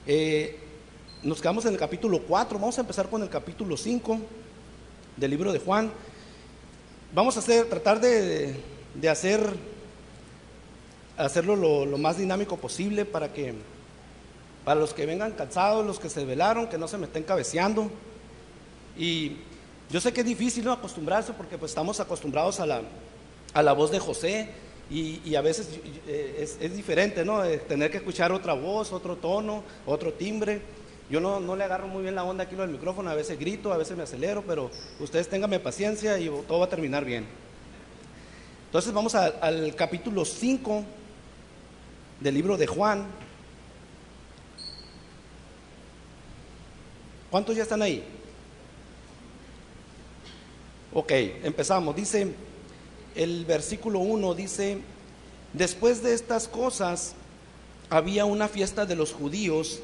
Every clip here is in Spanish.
Eh, Nos quedamos en el capítulo 4, vamos a empezar con el capítulo 5 del libro de Juan. Vamos a tratar de hacerlo lo más dinámico posible para los que vengan cansados, los que se velaron, que no se me estén cabeceando. Y yo sé que es difícil, ¿no?, acostumbrarse, porque pues estamos acostumbrados a la voz de José, y a veces es diferente, ¿no?, tener que escuchar otra voz, otro tono, otro timbre. Yo no le agarro muy bien la onda aquí lo del micrófono, a veces grito, a veces me acelero, pero ustedes ténganme paciencia y todo va a terminar bien. Entonces vamos al capítulo 5 del libro de Juan. ¿Cuántos ya están ahí? Ok, empezamos. Dice el versículo 1, dice: después de estas cosas había una fiesta de los judíos,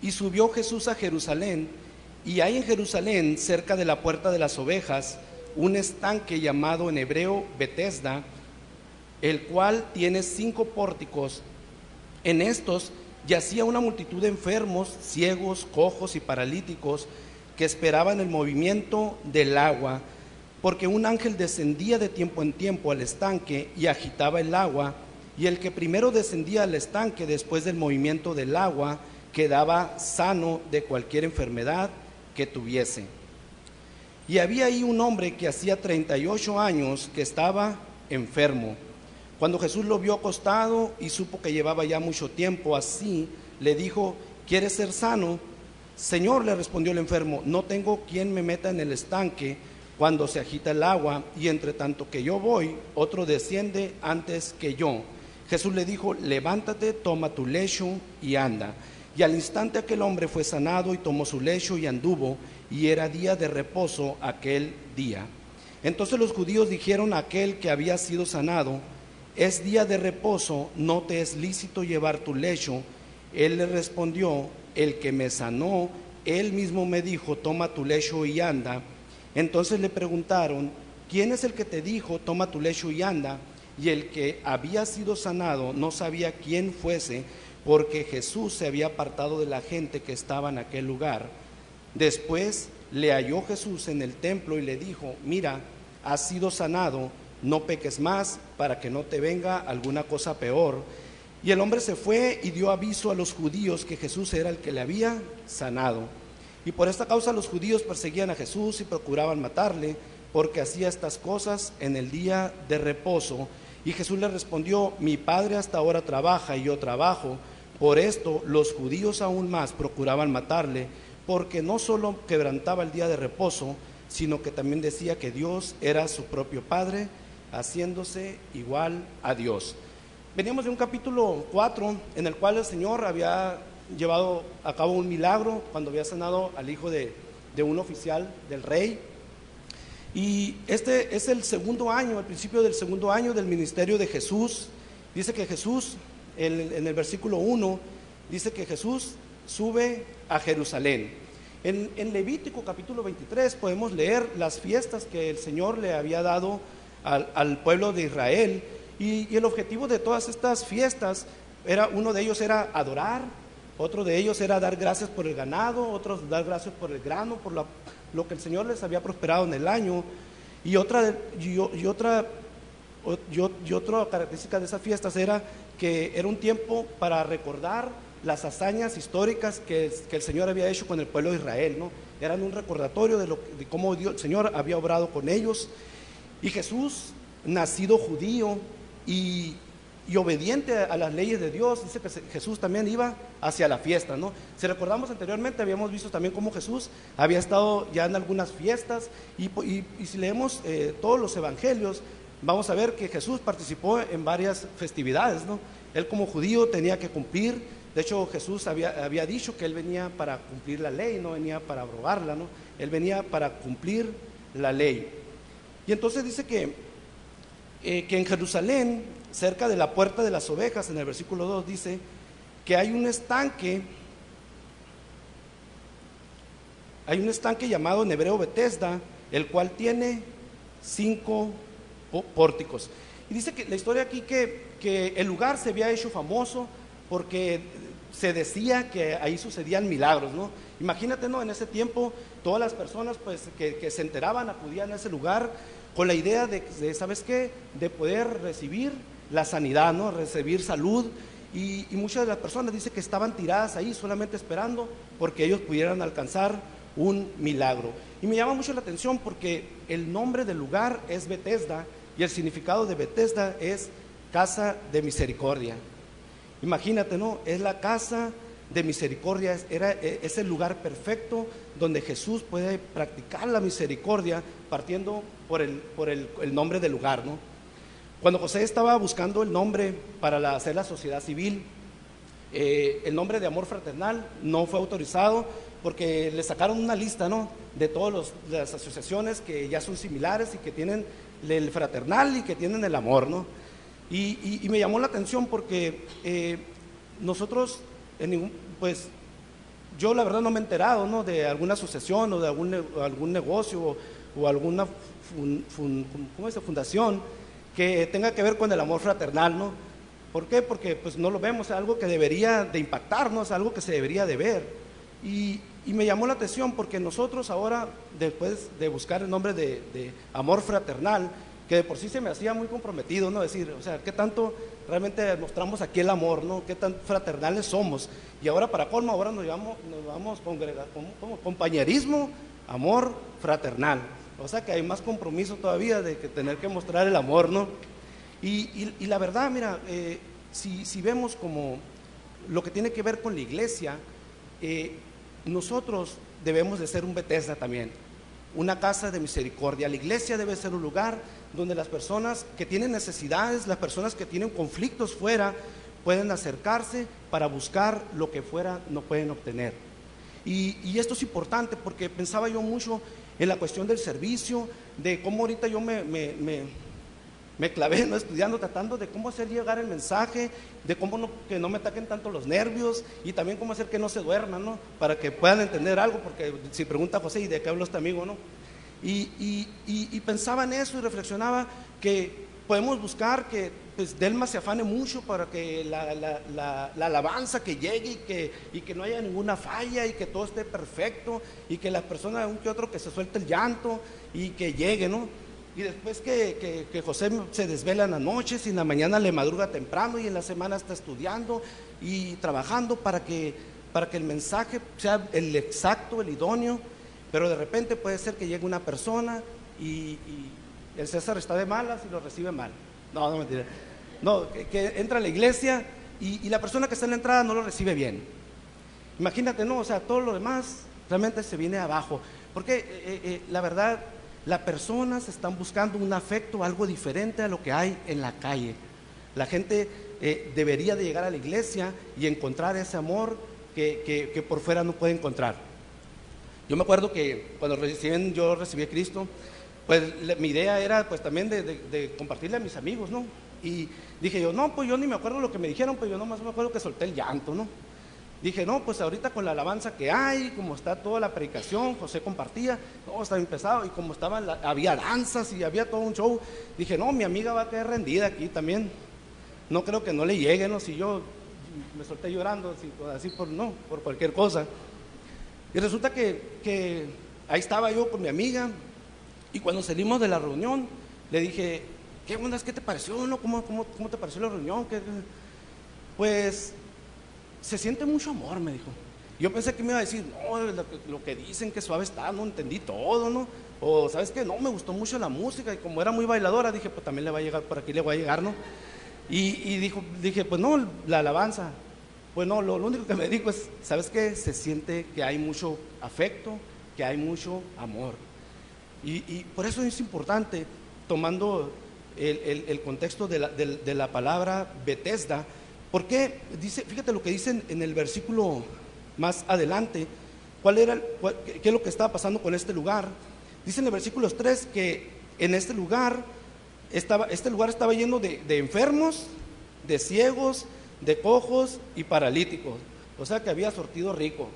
y subió Jesús a Jerusalén, y hay en Jerusalén, cerca de la puerta de las ovejas, un estanque llamado en hebreo Betesda, el cual tiene 5 pórticos. En estos yacía una multitud de enfermos, ciegos, cojos y paralíticos, que esperaban el movimiento del agua, porque un ángel descendía de tiempo en tiempo al estanque y agitaba el agua, y el que primero descendía al estanque después del movimiento del agua quedaba sano de cualquier enfermedad que tuviese. Y había ahí un hombre que hacía 38 años que estaba enfermo. Cuando Jesús lo vio acostado y supo que llevaba ya mucho tiempo así, le dijo: ¿quieres ser sano? Señor, le respondió el enfermo, no tengo quien me meta en el estanque cuando se agita el agua, y entre tanto que yo voy, otro desciende antes que yo. Jesús le dijo: levántate, toma tu lecho y anda. Y al instante aquel hombre fue sanado y tomó su lecho y anduvo, y era día de reposo aquel día. Entonces los judíos dijeron a aquel que había sido sanado: es día de reposo, no te es lícito llevar tu lecho. Él le respondió: el que me sanó, él mismo me dijo, toma tu lecho y anda. Entonces le preguntaron: ¿quién es el que te dijo, toma tu lecho y anda? Y el que había sido sanado no sabía quién fuese, porque Jesús se había apartado de la gente que estaba en aquel lugar. Después le halló Jesús en el templo y le dijo: mira, has sido sanado, no peques más, para que no te venga alguna cosa peor. Y el hombre se fue y dio aviso a los judíos que Jesús era el que le había sanado. Y por esta causa los judíos perseguían a Jesús y procuraban matarle, porque hacía estas cosas en el día de reposo. Y Jesús le respondió: mi Padre hasta ahora trabaja y yo trabajo. Por esto los judíos aún más procuraban matarle, porque no solo quebrantaba el día de reposo, sino que también decía que Dios era su propio Padre, haciéndose igual a Dios. Veníamos de un capítulo 4 en el cual el Señor había llevado a cabo un milagro cuando había sanado al hijo de un oficial del rey. Y este es el segundo año, el principio del segundo año del ministerio de Jesús. Dice que Jesús, en el versículo 1, dice que Jesús sube a Jerusalén. En Levítico capítulo 23 podemos leer las fiestas que el Señor le había dado al pueblo de Israel, y el objetivo de todas estas fiestas uno de ellos era adorar, otro de ellos era dar gracias por el ganado, otros dar gracias por el grano, por lo que el Señor les había prosperado en el año. Y otra característica de esas fiestas era que era un tiempo para recordar las hazañas históricas que el Señor había hecho con el pueblo de Israel, ¿no? Eran un recordatorio de cómo el Señor había obrado con ellos. Y Jesús, nacido judío y obediente a las leyes de Dios, dice que Jesús también iba hacia la fiesta, ¿no? Si recordamos anteriormente, habíamos visto también cómo Jesús había estado ya en algunas fiestas, y si leemos todos los evangelios, vamos a ver que Jesús participó en varias festividades, ¿no? Él como judío tenía que cumplir. De hecho, Jesús había dicho que Él venía para cumplir la ley, no venía para abrogarla, ¿no? Él venía para cumplir la ley. Y entonces dice que en Jerusalén, cerca de la puerta de las ovejas, en el versículo 2 dice que hay un estanque llamado en hebreo Betesda, el cual tiene 5 pórticos. Y dice que la historia aquí que el lugar se había hecho famoso porque se decía que ahí sucedían milagros, ¿no? Imagínate, ¿no? En ese tiempo todas las personas pues que se enteraban acudían a ese lugar con la idea de ¿sabes qué? De poder recibir la sanidad, ¿no? Recibir salud. Y muchas de las personas dicen que estaban tiradas ahí solamente esperando porque ellos pudieran alcanzar un milagro. Y me llama mucho la atención porque el nombre del lugar es Betesda y el significado de Betesda es casa de misericordia. Imagínate, ¿no? Es la casa de misericordia, es el lugar perfecto donde Jesús puede practicar la misericordia partiendo por el nombre del lugar, ¿no? Cuando José estaba buscando el nombre para hacer la sociedad civil, el nombre de Amor Fraternal no fue autorizado porque le sacaron una lista, ¿no? De todas las asociaciones que ya son similares y que tienen el fraternal y que tienen el amor, ¿no? Y me llamó la atención porque nosotros, pues yo la verdad no me he enterado, ¿no? De alguna asociación o de algún negocio o alguna fundación que tenga que ver con el amor fraternal, ¿no? ¿Por qué? Porque pues no lo vemos, es algo que debería de impactarnos, algo que se debería de ver. Y me llamó la atención porque nosotros ahora, después de buscar el nombre de amor fraternal, que de por sí se me hacía muy comprometido, ¿no? Decir, o sea, ¿qué tanto realmente mostramos aquí el amor, ¿no? ¿Qué tan fraternales somos? Y ahora para colmo, ahora nos vamos como compañerismo, amor fraternal. O sea que hay más compromiso todavía de que tener que mostrar el amor, ¿no? Y la verdad, mira, si vemos como lo que tiene que ver con la iglesia, nosotros debemos de ser un Betesda también, una casa de misericordia. La iglesia debe ser un lugar donde las personas que tienen necesidades, las personas que tienen conflictos fuera, pueden acercarse para buscar lo que fuera no pueden obtener. Y esto es importante porque pensaba yo mucho en la cuestión del servicio, de cómo ahorita yo me clavé, ¿no? Estudiando, tratando de cómo hacer llegar el mensaje, de cómo que no me ataquen tanto los nervios y también cómo hacer que no se duerman, ¿no? Para que puedan entender algo, porque si pregunta José, ¿y de qué habló este amigo, no? Y pensaba en eso y reflexionaba que podemos buscar que pues Delma se afane mucho para que la alabanza que llegue y que no haya ninguna falla y que todo esté perfecto y que la persona, un que otro, que se suelte el llanto y que llegue, ¿no? Y después que José se desvela en las noches y en la mañana le madruga temprano y en la semana está estudiando y trabajando para que el mensaje sea el exacto, el idóneo, pero de repente puede ser que llegue una persona y el César está de malas y lo recibe mal. No mentira. No, que entra a la iglesia y la persona que está en la entrada no lo recibe bien. Imagínate, ¿no? O sea, todo lo demás realmente se viene abajo. Porque la verdad, las personas están buscando un afecto, algo diferente a lo que hay en la calle. La gente debería de llegar a la iglesia y encontrar ese amor que por fuera no puede encontrar. Yo me acuerdo que cuando yo recibí a Cristo, pues mi idea era pues también de compartirle a mis amigos, ¿no? Y dije yo, no, pues yo ni me acuerdo lo que me dijeron, pues yo nomás me acuerdo que solté el llanto, ¿no? Dije, no, pues ahorita con la alabanza que hay, como está toda la predicación, José compartía, no, está bien pesado, y como había danzas y había todo un show, dije, no, mi amiga va a quedar rendida aquí también, no creo que no le llegue, ¿no? Si yo me solté llorando, así por cualquier cosa. Y resulta que ahí estaba yo con mi amiga, y cuando salimos de la reunión, le dije, ¿qué onda? ¿Qué te pareció? ¿No? ¿Cómo te pareció la reunión? Pues se siente mucho amor, me dijo. Yo pensé que me iba a decir, no, lo que dicen, que suave está, no entendí todo, ¿no? O, ¿sabes qué? No, me gustó mucho la música, y como era muy bailadora, dije, pues también le va a llegar, por aquí le va a llegar, ¿no? Y dije, pues no, la alabanza. Pues no, lo único que me dijo es, ¿sabes qué? Se siente que hay mucho afecto, que hay mucho amor. Y por eso es importante, tomando el contexto de la palabra Betesda, porque dice, fíjate lo que dicen en el versículo más adelante, qué es lo que estaba pasando con este lugar. Dice en el versículo 3 que en este lugar estaba lleno de enfermos, de ciegos, de cojos y paralíticos. O sea que había surtido rico.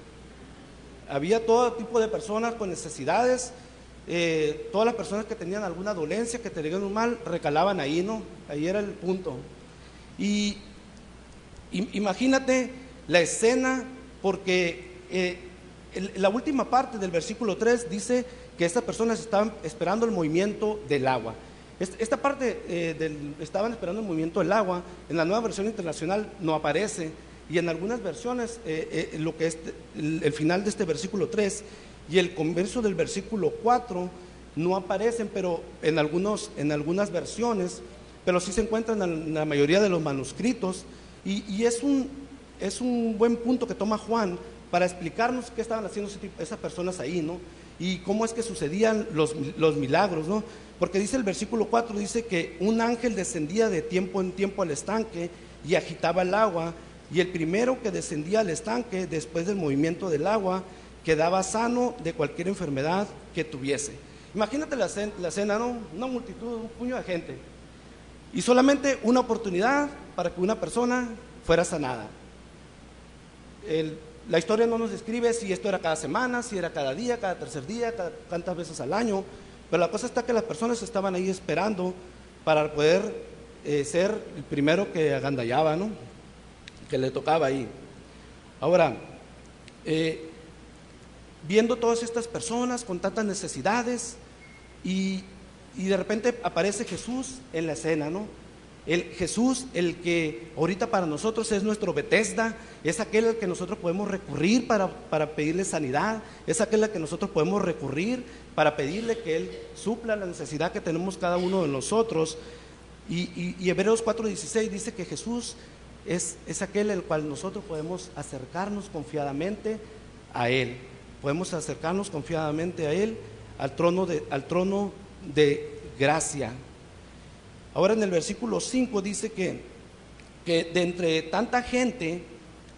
Había todo tipo de personas con necesidades. Todas las personas que tenían alguna dolencia, que tenían un mal, recalaban ahí, ¿no? Ahí era el punto. Y imagínate la escena, porque la última parte del versículo 3 dice que estas personas estaban esperando el movimiento del agua. Esta parte estaban esperando el movimiento del agua, en la Nueva Versión Internacional no aparece, y en algunas versiones lo que es el final de este versículo 3 y el comienzo del versículo 4 no aparecen, pero en algunas versiones, pero sí se encuentran en la mayoría de los manuscritos, y es un buen punto que toma Juan para explicarnos qué estaban haciendo esas personas ahí, ¿no? Y cómo es que sucedían los milagros, ¿no? Porque dice el versículo 4, dice que un ángel descendía de tiempo en tiempo al estanque y agitaba el agua, y el primero que descendía al estanque después del movimiento del agua quedaba sano de cualquier enfermedad que tuviese. Imagínate la escena, ¿no? Una multitud, un puño de gente, y solamente una oportunidad para que una persona fuera sanada. La historia no nos describe si esto era cada semana, si era cada día, cada tercer día, cuántas veces al año, pero la cosa está que las personas estaban ahí esperando para poder ser el primero que agandallaba, ¿no? Que le tocaba ahí. Ahora, viendo todas estas personas con tantas necesidades, y de repente aparece Jesús en la escena, ¿no? Jesús, el que ahorita para nosotros es nuestro Betesda, es aquel al que nosotros podemos recurrir para pedirle sanidad, es aquel al que nosotros podemos recurrir para pedirle que Él supla la necesidad que tenemos cada uno de nosotros. Y Hebreos 4:16 dice que Jesús es aquel al cual nosotros podemos acercarnos confiadamente a Él, podemos acercarnos confiadamente a Él, al trono de gracia. Ahora en el versículo 5 dice que de entre tanta gente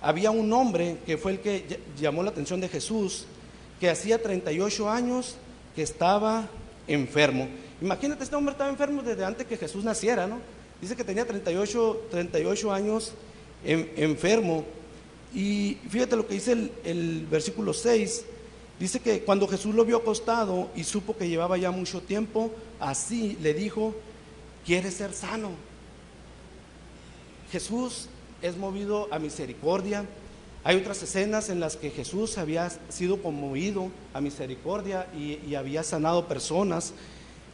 había un hombre que fue el que llamó la atención de Jesús, que hacía 38 años que estaba enfermo. Imagínate, este hombre estaba enfermo desde antes que Jesús naciera, ¿no? Dice que tenía 38 años enfermo. Y fíjate lo que dice el versículo 6. Dice que cuando Jesús lo vio acostado y supo que llevaba ya mucho tiempo así, le dijo: ¿quieres ser sano? Jesús es movido a misericordia. Hay otras escenas en las que Jesús había sido conmovido a misericordia y había sanado personas.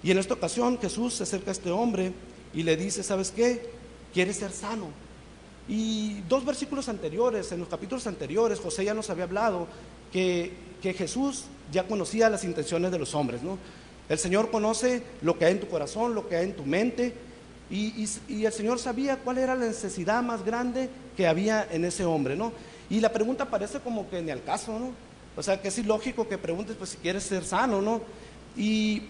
Y en esta ocasión Jesús se acerca a este hombre y le dice: ¿sabes qué? ¿Quieres ser sano? Y dos versículos anteriores, en los capítulos anteriores, José ya nos había hablado que Jesús ya conocía las intenciones de los hombres, ¿no? El Señor conoce lo que hay en tu corazón, lo que hay en tu mente, y el Señor sabía cuál era la necesidad más grande que había en ese hombre, ¿no? Y la pregunta parece como que ni al caso, ¿no? O sea, que es ilógico que preguntes, pues, si quieres ser sano, ¿no? Y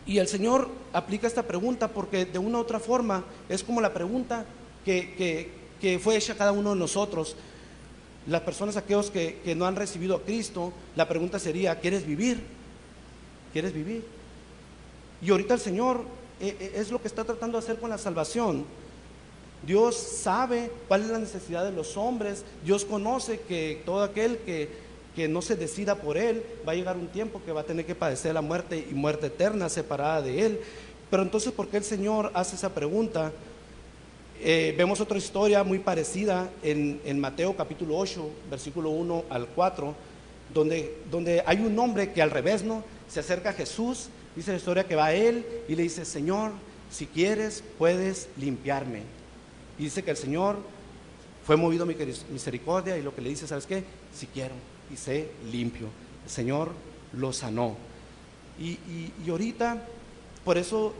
el Señor aplica esta pregunta porque de una u otra forma es como la pregunta que fue hecha a cada uno de nosotros. Las personas, aquellos que no han recibido a Cristo, la pregunta sería: ¿quieres vivir? ¿Quieres vivir? Y ahorita el Señor es lo que está tratando de hacer con la salvación. Dios sabe cuál es la necesidad de los hombres. Dios conoce que todo aquel que no se decida por Él, va a llegar un tiempo que va a tener que padecer la muerte, y muerte eterna separada de Él. Pero entonces, ¿por qué el Señor hace esa pregunta? Vemos otra historia muy parecida en Mateo capítulo 8, versículo 1 al 4, donde hay un hombre que al revés, ¿no?, se acerca a Jesús. Dice la historia que va a Él y le dice: Señor, si quieres puedes limpiarme. Y dice que el Señor fue movido a mi misericordia, y lo que le dice: ¿sabes qué? Si quiero, y sé limpio. El Señor lo sanó. Y ahorita, por eso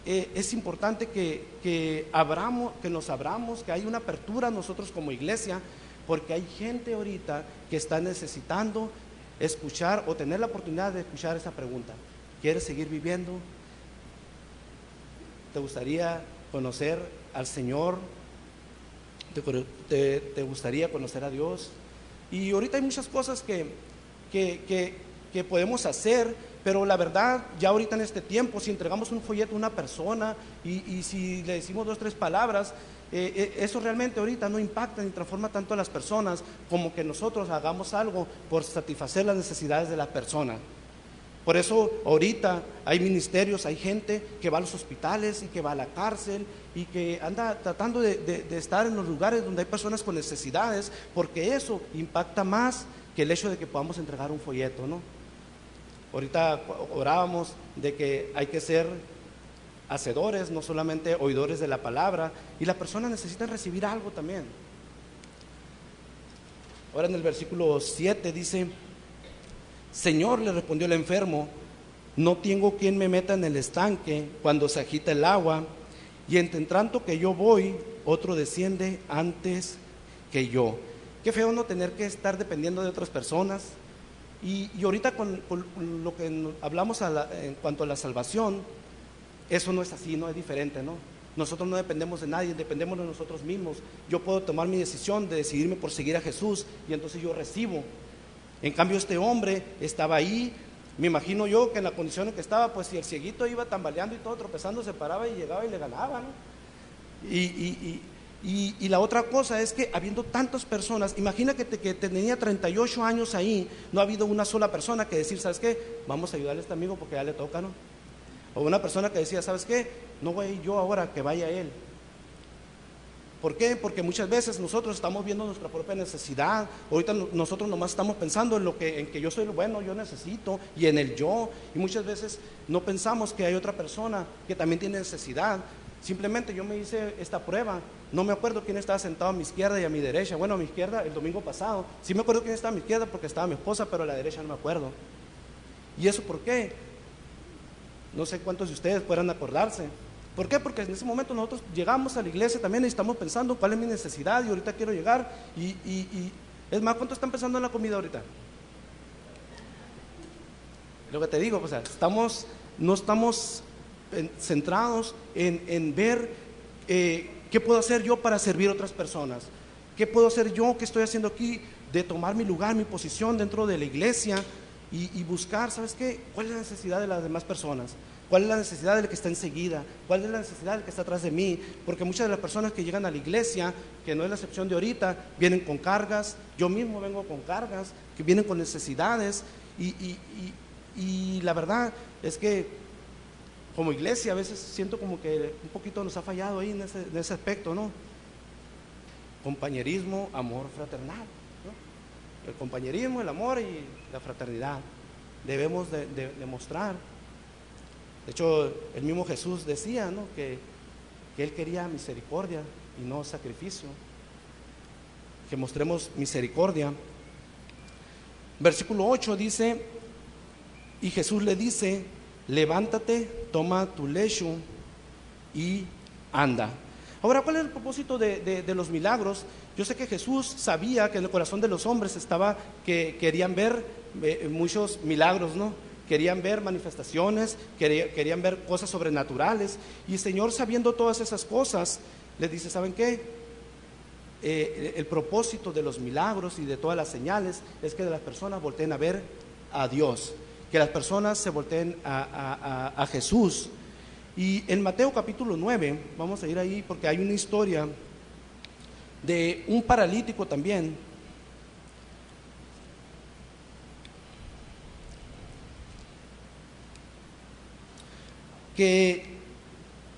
es importante que nos abramos, que hay una apertura nosotros como iglesia, porque hay gente ahorita que está necesitando escuchar o tener la oportunidad de escuchar esa pregunta: ¿quieres seguir viviendo? ¿Te gustaría conocer al Señor? ¿Te gustaría conocer a Dios? Y ahorita hay muchas cosas que podemos hacer, pero la verdad, ya ahorita en este tiempo, si entregamos un folleto a una persona y si le decimos 2 o 3 palabras, eso realmente ahorita no impacta ni transforma tanto a las personas como que nosotros hagamos algo por satisfacer las necesidades de la persona. Por eso ahorita hay ministerios, hay gente que va a los hospitales y que va a la cárcel y que anda tratando de estar en los lugares donde hay personas con necesidades, porque eso impacta más que el hecho de que podamos entregar un folleto, ¿no? Ahorita orábamos de que hay que ser hacedores, no solamente oidores de la palabra, y las personas necesitan recibir algo también. Ahora en el versículo 7 dice: Señor, le respondió el enfermo, no tengo quien me meta en el estanque cuando se agita el agua, y entre tanto que yo voy, otro desciende antes que yo. Qué feo no tener que estar dependiendo de otras personas. Y ahorita con lo que hablamos en cuanto a la salvación, eso no es así, no es diferente, ¿no? Nosotros no dependemos de nadie, dependemos de nosotros mismos. Yo puedo tomar mi decisión de decidirme por seguir a Jesús y entonces yo recibo. En cambio este hombre estaba ahí, me imagino yo que en la condición en que estaba, pues si el cieguito iba tambaleando y todo, tropezando, se paraba y llegaba y le ganaba, ¿no? Y la otra cosa es que habiendo tantas personas, imagina que tenía 38 años ahí, no ha habido una sola persona que decir, ¿sabes qué? Vamos a ayudarle a este amigo porque ya le toca, ¿no? O una persona que decía, ¿sabes qué? No voy a ir yo ahora, que vaya él. ¿Por qué? Porque muchas veces nosotros estamos viendo nuestra propia necesidad. Ahorita nosotros nomás estamos pensando en que yo soy bueno, yo necesito, y en el yo. Y muchas veces no pensamos que hay otra persona que también tiene necesidad. Simplemente yo me hice esta prueba. No me acuerdo quién estaba sentado a mi izquierda y a mi derecha. Bueno, a mi izquierda el domingo pasado. Sí me acuerdo quién estaba a mi izquierda porque estaba mi esposa, pero a la derecha no me acuerdo. ¿Y eso por qué? No sé cuántos de ustedes puedan acordarse. ¿Por qué? Porque en ese momento nosotros llegamos a la iglesia también y estamos pensando cuál es mi necesidad y ahorita quiero llegar y es más, ¿cuánto están pensando en la comida ahorita? Lo que te digo, o sea, no estamos centrados en ver qué puedo hacer yo para servir a otras personas, qué puedo hacer yo, qué estoy haciendo aquí, de tomar mi lugar, mi posición dentro de la iglesia y buscar, ¿sabes qué? ¿Cuál es la necesidad de las demás personas? ¿Cuál es la necesidad del que está enseguida? ¿Cuál es la necesidad del que está atrás de mí? Porque muchas de las personas que llegan a la iglesia, que no es la excepción de ahorita, vienen con cargas. Yo mismo vengo con cargas, que vienen con necesidades. Y la verdad es que como iglesia a veces siento como que un poquito nos ha fallado ahí en ese aspecto, ¿no? Compañerismo, amor fraternal, ¿no? El compañerismo, el amor y la fraternidad debemos de mostrar. De hecho, el mismo Jesús decía, ¿no? que Él quería misericordia y no sacrificio, que mostremos misericordia. Versículo 8 dice, y Jesús le dice, levántate, toma tu lecho y anda. Ahora, ¿cuál es el propósito de los milagros? Yo sé que Jesús sabía que en el corazón de los hombres estaba que querían ver muchos milagros, ¿no? Querían ver manifestaciones, querían ver cosas sobrenaturales. Y el Señor, sabiendo todas esas cosas, les dice, ¿saben qué? El propósito de los milagros y de todas las señales es que las personas volteen a ver a Dios, que las personas se volteen a Jesús. Y en Mateo capítulo 9, vamos a ir ahí porque hay una historia de un paralítico también, que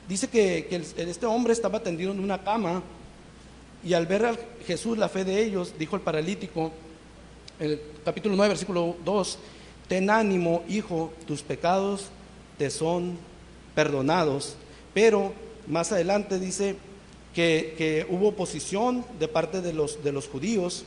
dice que este hombre estaba tendido en una cama y al ver a Jesús la fe de ellos, dijo el paralítico, en el capítulo 9, versículo 2, ten ánimo, hijo, tus pecados te son perdonados. Pero más adelante dice que hubo oposición de parte de los judíos,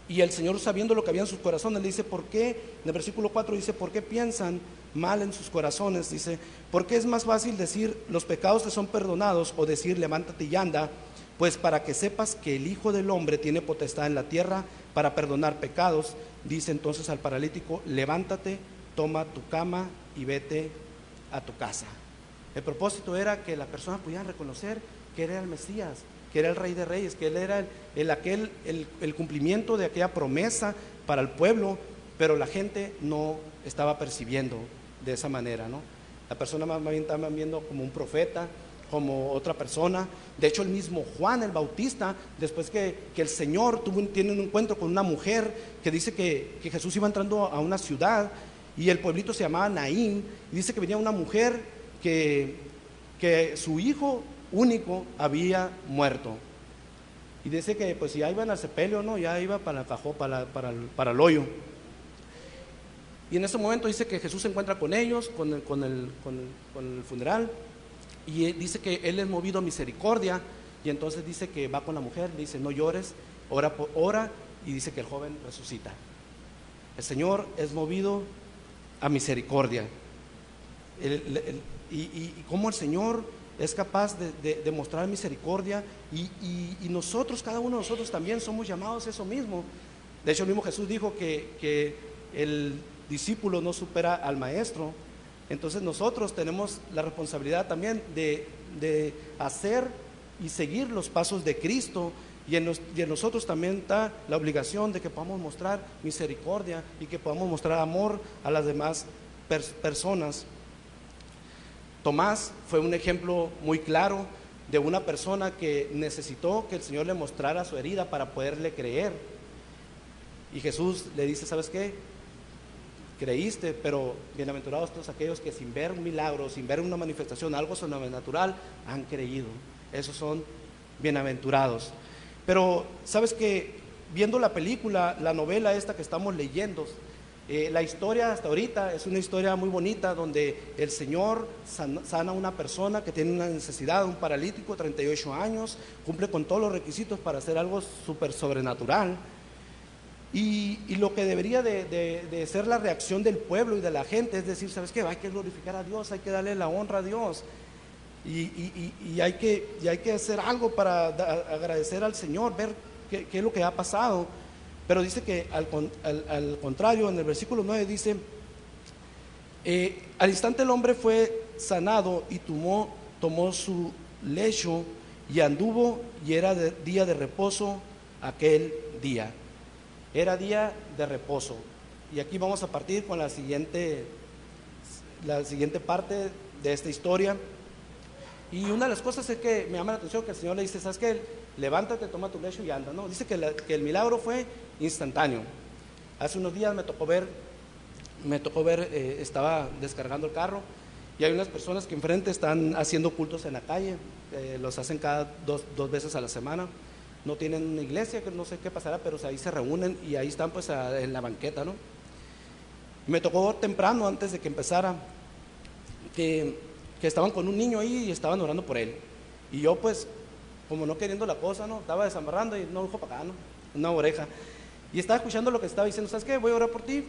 y el Señor, sabiendo lo que había en sus corazones, le dice, ¿por qué? En el versículo 4 dice, ¿por qué piensan mal en sus corazones? Dice, ¿por qué es más fácil decir, los pecados te son perdonados, o decir, levántate y anda? Pues para que sepas que el Hijo del Hombre tiene potestad en la tierra para perdonar pecados. Dice entonces al paralítico, levántate, toma tu cama y vete a tu casa. El propósito era que las personas pudieran reconocer que era el Mesías, que era el Rey de Reyes, que Él era el cumplimiento de aquella promesa para el pueblo, pero la gente no estaba percibiendo de esa manera, ¿no? La persona más bien estaba viendo como un profeta, como otra persona. De hecho, el mismo Juan el Bautista, después que el Señor tiene un encuentro con una mujer, que dice que Jesús iba entrando a una ciudad y el pueblito se llamaba Naín, y dice que venía una mujer que su hijo único había muerto. Y dice que pues ya iban al sepelio, ¿no? Ya iba para el cajón, para el hoyo. Y en ese momento dice que Jesús se encuentra con ellos, con el funeral, y dice que Él es movido a misericordia, y entonces dice que va con la mujer, le dice: no llores, ora, y dice que el joven resucita. El Señor es movido a misericordia. Y cómo el Señor es capaz de mostrar misericordia, y nosotros, cada uno de nosotros también somos llamados a eso mismo. De hecho, el mismo Jesús dijo que el discípulo no supera al maestro. Entonces nosotros tenemos la responsabilidad también de hacer y seguir los pasos de Cristo, y en nosotros también está la obligación de que podamos mostrar misericordia y que podamos mostrar amor a las demás personas. Tomás fue un ejemplo muy claro de una persona que necesitó que el Señor le mostrara su herida para poderle creer, y Jesús le dice: ¿sabes qué? Creíste, pero bienaventurados todos aquellos que sin ver un milagro, sin ver una manifestación, algo sobrenatural, han creído. Esos son bienaventurados. Pero sabes que viendo la película, la novela esta que estamos leyendo, la historia hasta ahorita es una historia muy bonita, donde el Señor sana a una persona que tiene una necesidad, un paralítico, 38 años, cumple con todos los requisitos para hacer algo súper sobrenatural. Y lo que debería de ser la reacción del pueblo y de la gente es decir: ¿sabes qué? Hay que glorificar a Dios, hay que darle la honra a Dios, y hay que hacer algo para agradecer al Señor, ver qué es lo que ha pasado. Pero dice que al contrario, en el versículo 9 dice: al instante el hombre fue sanado y tomó su lecho y anduvo, y era día de reposo aquel día. Era día de reposo. Y aquí vamos a partir con la siguiente parte de esta historia. Y una de las cosas es que me llama la atención que el Señor le dice: ¿sabes qué? Levántate, toma tu lecho y anda, ¿no? Dice que el milagro fue instantáneo. Hace unos días me tocó ver, estaba descargando el carro, y hay unas personas que enfrente están haciendo cultos en la calle, los hacen cada dos veces a la semana. No tienen una iglesia, que no sé qué pasará, pero ahí se reúnen y ahí están pues en la banqueta, ¿no? Me tocó temprano, antes de que empezara, que estaban con un niño ahí y estaban orando por él. Y yo pues, como no queriendo la cosa, ¿no? Estaba desamarrando y no, dijo para acá, ¿no? Una oreja. Y estaba escuchando lo que estaba diciendo: ¿sabes qué? Voy a orar por ti,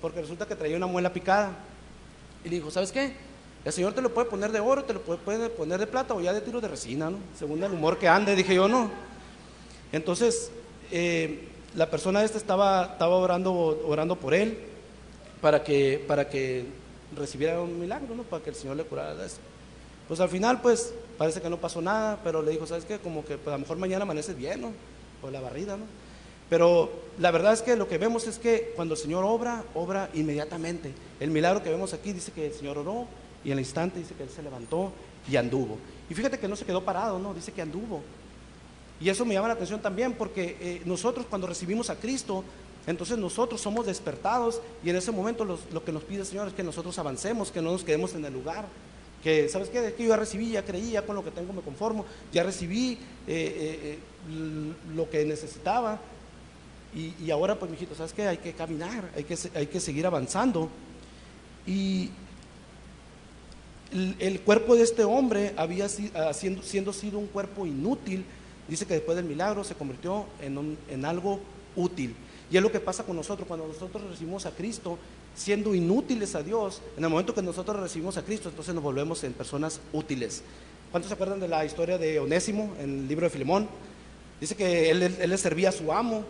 porque resulta que traía una muela picada. Y le dijo: ¿sabes qué? El Señor te lo puede poner de oro, te lo puede poner de plata o ya de tiro de resina, ¿no? Según el humor que ande. Dije yo: no. Entonces la persona esta estaba orando por él para que recibiera un milagro, ¿no? Para que el Señor le curara de eso. Pues al final pues parece que no pasó nada, pero le dijo: ¿sabes qué? Como que pues, a lo mejor mañana amaneces bien, ¿no? O la barrida, ¿no? Pero la verdad es que lo que vemos es que cuando el Señor obra inmediatamente. El milagro que vemos aquí dice que el Señor oró, y en el instante dice que él se levantó y anduvo. Y fíjate que no se quedó parado, ¿no? Dice que anduvo. Y eso me llama la atención también, porque nosotros cuando recibimos a Cristo, entonces nosotros somos despertados, y en ese momento lo que nos pide el Señor es que nosotros avancemos, que no nos quedemos en el lugar. Que, ¿sabes qué? Es que yo ya recibí, ya creí, ya con lo que tengo me conformo, ya recibí lo que necesitaba, y ahora pues, mijito, ¿sabes qué? Hay que caminar, hay que seguir avanzando. Y el cuerpo de este hombre había sido un cuerpo inútil. Dice que después del milagro se convirtió en algo útil. Y es lo que pasa con nosotros cuando nosotros recibimos a Cristo, siendo inútiles a Dios. En el momento que nosotros recibimos a Cristo, entonces nos volvemos en personas útiles. ¿Cuántos se acuerdan de la historia de Onésimo en el libro de Filemón? Dice que él le servía a su amo,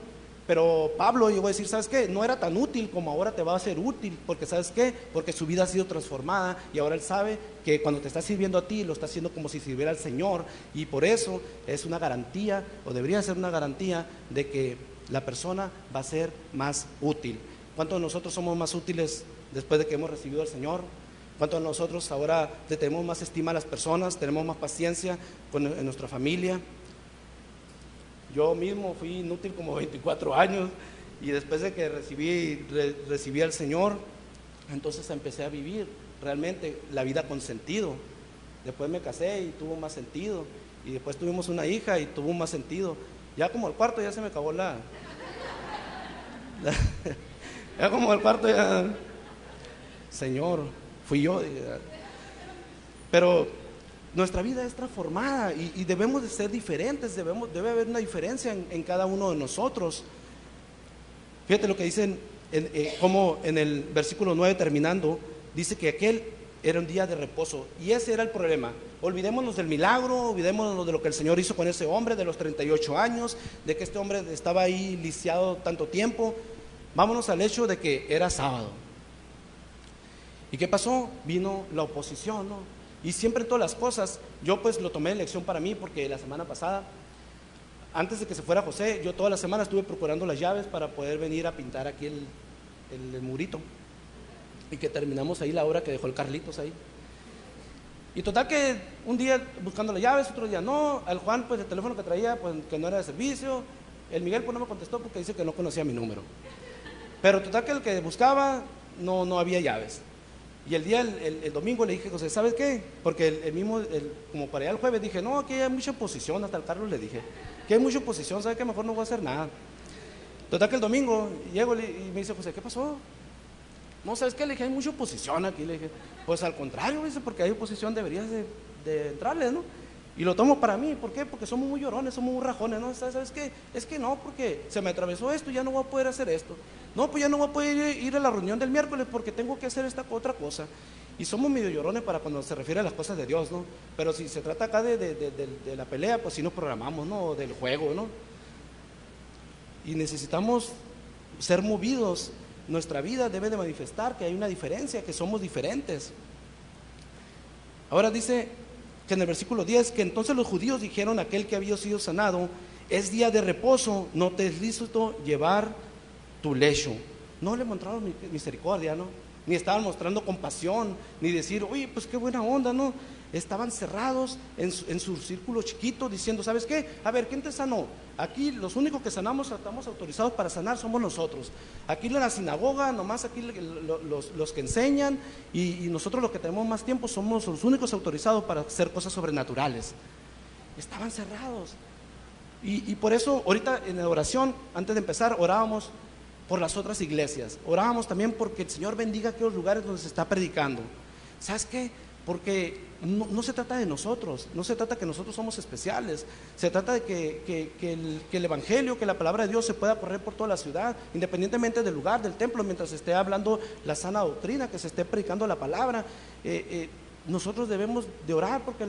pero Pablo llegó a decir: ¿sabes qué? No era tan útil como ahora te va a ser útil, porque ¿sabes qué? Porque su vida ha sido transformada, y ahora él sabe que cuando te está sirviendo a ti, lo está haciendo como si sirviera al Señor, y por eso es una garantía, o debería ser una garantía, de que la persona va a ser más útil. ¿Cuántos de nosotros somos más útiles después de que hemos recibido al Señor? ¿Cuántos de nosotros ahora le tenemos más estima a las personas, tenemos más paciencia en nuestra familia? Yo mismo fui inútil como 24 años, y después de que recibí al Señor, Entonces empecé a vivir realmente la vida con sentido. Después me casé y tuvo más sentido. Y después tuvimos una hija y tuvo más sentido. Ya como el cuarto ya se me acabó la- ya como el cuarto ya, Señor, fui yo. Pero nuestra vida es transformada y debemos de ser diferentes, debe haber una diferencia en cada uno de nosotros. Fíjate lo que dicen, como en el versículo 9 terminando, dice que aquel era un día de reposo, y ese era el problema. Olvidémonos del milagro, olvidémonos de lo que el Señor hizo con ese hombre de los 38 años, de que este hombre estaba ahí lisiado tanto tiempo. Vámonos al hecho de que era sábado. ¿Y qué pasó? Vino la oposición, ¿no? Y siempre en todas las cosas, yo pues lo tomé de lección para mí, porque la semana pasada, antes de que se fuera José, yo toda la semana estuve procurando las llaves para poder venir a pintar aquí el murito. Y que terminamos ahí la obra que dejó el Carlitos ahí. Y total que un día buscando las llaves, otro día no. Al Juan, pues el teléfono que traía, pues que no era de servicio. El Miguel pues no me contestó porque dice que no conocía mi número. Pero total que el que buscaba, no había llaves. Y el domingo le dije, José, ¿sabes qué? Porque como para allá el jueves dije, no, aquí hay mucha oposición, hasta el Carlos le dije, que hay mucha oposición, ¿sabes qué? Mejor no voy a hacer nada. Total que el domingo llego y me dice, José, ¿qué pasó? No, ¿sabes qué? Le dije, hay mucha oposición aquí. Le dije, pues al contrario, dice, porque hay oposición, deberías de entrarle, ¿no? Y lo tomo para mí, ¿por qué? Porque somos muy llorones, somos muy rajones, ¿no? ¿Sabes qué? Es que no, porque se me atravesó esto, ya no voy a poder hacer esto. No, pues ya no voy a poder ir a la reunión del miércoles porque tengo que hacer esta otra cosa. Y somos medio llorones para cuando se refiere a las cosas de Dios, ¿no? Pero si se trata acá de la pelea, pues sí nos programamos, ¿no? O del juego, ¿no? Y necesitamos ser movidos. Nuestra vida debe de manifestar que hay una diferencia, que somos diferentes. Ahora dice que en el versículo 10, que entonces los judíos dijeron a aquel que había sido sanado, es día de reposo, no te es lícito llevar tu lecho. No le mostraron misericordia, ¿no? Ni estaban mostrando compasión, ni decir, oye, pues qué buena onda, ¿no? Estaban cerrados en su círculo chiquito, diciendo, ¿sabes qué? A ver, ¿quién te sanó? Aquí los únicos que sanamos, estamos autorizados para sanar, somos nosotros. Aquí en la sinagoga, nomás aquí los que enseñan, y nosotros los que tenemos más tiempo somos los únicos autorizados para hacer cosas sobrenaturales. Estaban cerrados. Y por eso ahorita en la oración, antes de empezar, orábamos por las otras iglesias. Orábamos también porque el Señor bendiga aquellos lugares donde se está predicando. ¿Sabes qué? Porque no se trata de nosotros, no se trata que nosotros somos especiales, se trata de que el Evangelio, que la palabra de Dios se pueda correr por toda la ciudad, independientemente del lugar, del templo, mientras se esté hablando la sana doctrina, que se esté predicando la palabra. Nosotros debemos de orar porque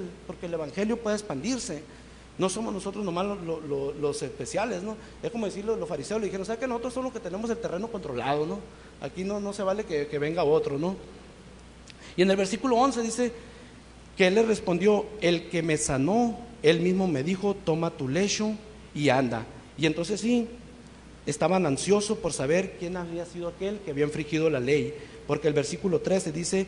el Evangelio pueda expandirse. No somos nosotros nomás los especiales, ¿no? Es como decir, los fariseos le dijeron, ¿sabes que nosotros somos los que tenemos el terreno controlado, ¿no? Aquí no se vale que venga otro, ¿no? Y en el versículo 11 dice que él le respondió, el que me sanó, él mismo me dijo, toma tu lecho y anda. Y entonces sí, estaban ansiosos por saber quién había sido aquel que había infringido la ley, porque el versículo 13 dice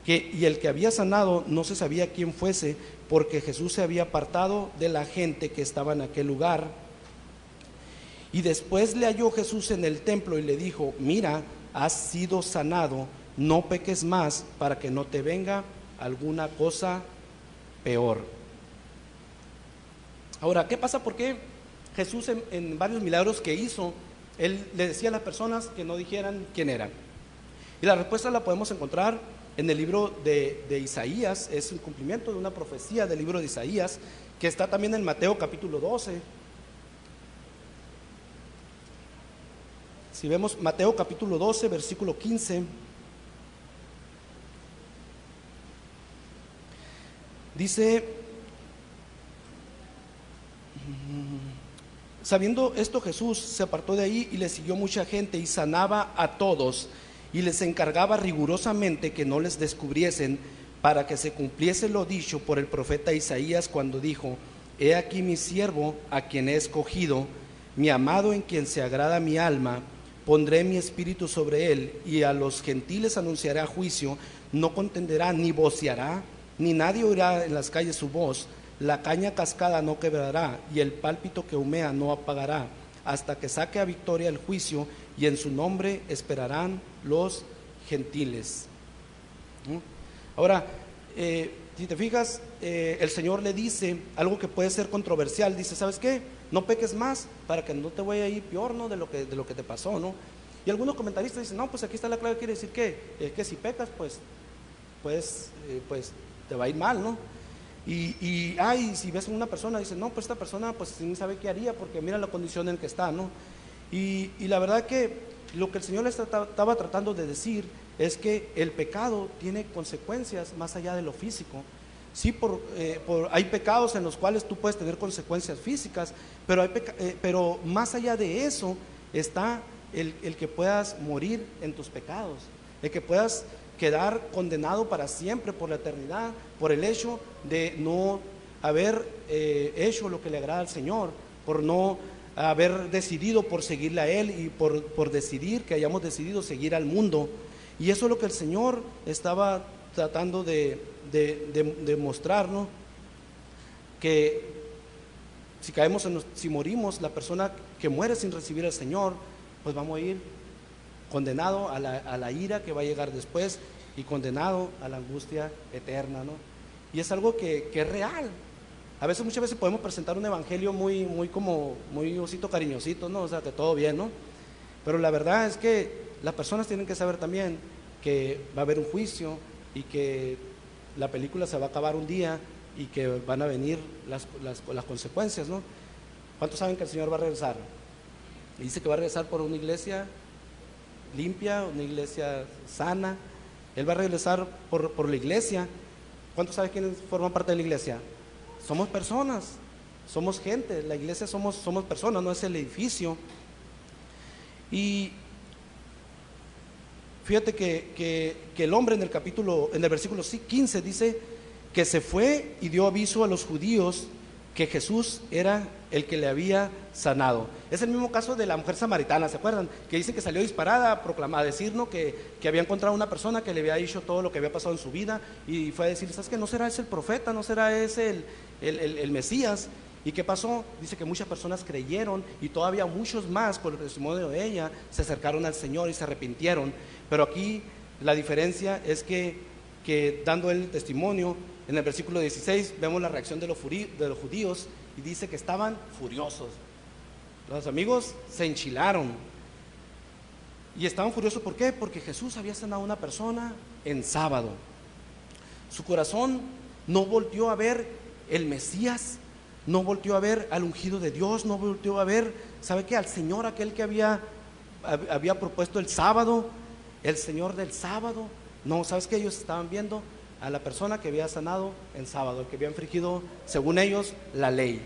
que y el que había sanado no se sabía quién fuese, porque Jesús se había apartado de la gente que estaba en aquel lugar. Y después le halló Jesús en el templo y le dijo, mira, has sido sanado, no peques más para que no te venga alguna cosa peor. Ahora, ¿qué pasa? ¿Por qué Jesús en varios milagros que hizo, él le decía a las personas que no dijeran quién eran? Y la respuesta la podemos encontrar en el libro de Isaías. Es un cumplimiento de una profecía del libro de Isaías, que está también en Mateo capítulo 12. Si vemos Mateo capítulo 12, versículo 15, dice, sabiendo esto Jesús se apartó de ahí y le siguió mucha gente y sanaba a todos y les encargaba rigurosamente que no les descubriesen, para que se cumpliese lo dicho por el profeta Isaías cuando dijo, he aquí mi siervo a quien he escogido, mi amado en quien se agrada mi alma. Pondré mi espíritu sobre él y a los gentiles anunciará juicio. No contenderá ni voceará, ni nadie oirá en las calles su voz. La caña cascada no quebrará y el pálpito que humea no apagará, hasta que saque a victoria el juicio, y en su nombre esperarán los gentiles. ¿No? Ahora, si te fijas, el Señor le dice algo que puede ser controversial. Dice, ¿sabes qué? No peques más para que no te vaya a ir peor, ¿no? de lo que te pasó, ¿no? Y algunos comentaristas dicen, no, pues aquí está la clave, quiere decir que si pecas, pues te va a ir mal, ¿no? Y si ves a una persona, dice, no, pues esta persona pues ni sabe qué haría porque mira la condición en que está, ¿no? Y la verdad que lo que el Señor les estaba tratando de decir es que el pecado tiene consecuencias más allá de lo físico. Sí, hay pecados en los cuales tú puedes tener consecuencias físicas, pero más allá de eso está el que puedas morir en tus pecados, el que puedas quedar condenado para siempre por la eternidad, por el hecho de no haber hecho lo que le agrada al Señor, por no haber decidido por seguirle a Él y por decidir que hayamos decidido seguir al mundo. Y eso es lo que el Señor estaba tratando de mostrarnos, que si morimos, la persona que muere sin recibir al Señor, pues vamos a ir condenado a la ira que va a llegar después y condenado a la angustia eterna, ¿no? Y es algo que es real. Muchas veces podemos presentar un evangelio muy osito cariñosito, ¿no? O sea, que todo bien, ¿no? Pero la verdad es que las personas tienen que saber también que va a haber un juicio y que la película se va a acabar un día y que van a venir las consecuencias, ¿no? ¿Cuántos saben que el Señor va a regresar? Y dice que va a regresar por una iglesia limpia, una iglesia sana. Él va a regresar por la iglesia. ¿Cuántos saben quiénes forman parte de la iglesia? Somos personas, somos gente. La iglesia somos personas, no es el edificio. Y fíjate que el hombre en el versículo 15 dice que se fue y dio aviso a los judíos que Jesús era el que le había sanado. Es el mismo caso de la mujer samaritana, ¿se acuerdan? Que dice que salió disparada a decir, ¿no? que había encontrado una persona que le había dicho todo lo que había pasado en su vida, y fue a decir, ¿sabes qué? ¿No será ese el profeta? ¿No será ese el Mesías? ¿Y qué pasó? Dice que muchas personas creyeron y todavía muchos más, por el testimonio de ella, se acercaron al Señor y se arrepintieron. Pero aquí la diferencia es que dando el testimonio, en el versículo 16 vemos la reacción de los judíos y dice que estaban furiosos. Los amigos se enchilaron y estaban furiosos. ¿Por qué? Porque Jesús había sanado a una persona en sábado. Su corazón no volteó a ver el Mesías, no volteó a ver al ungido de Dios, no volteó a ver, ¿sabe qué? Al Señor, aquel que había propuesto el sábado, el Señor del sábado. No, ¿sabes qué? Ellos estaban viendo a la persona que había sanado en sábado, el que había infringido, según ellos, la ley.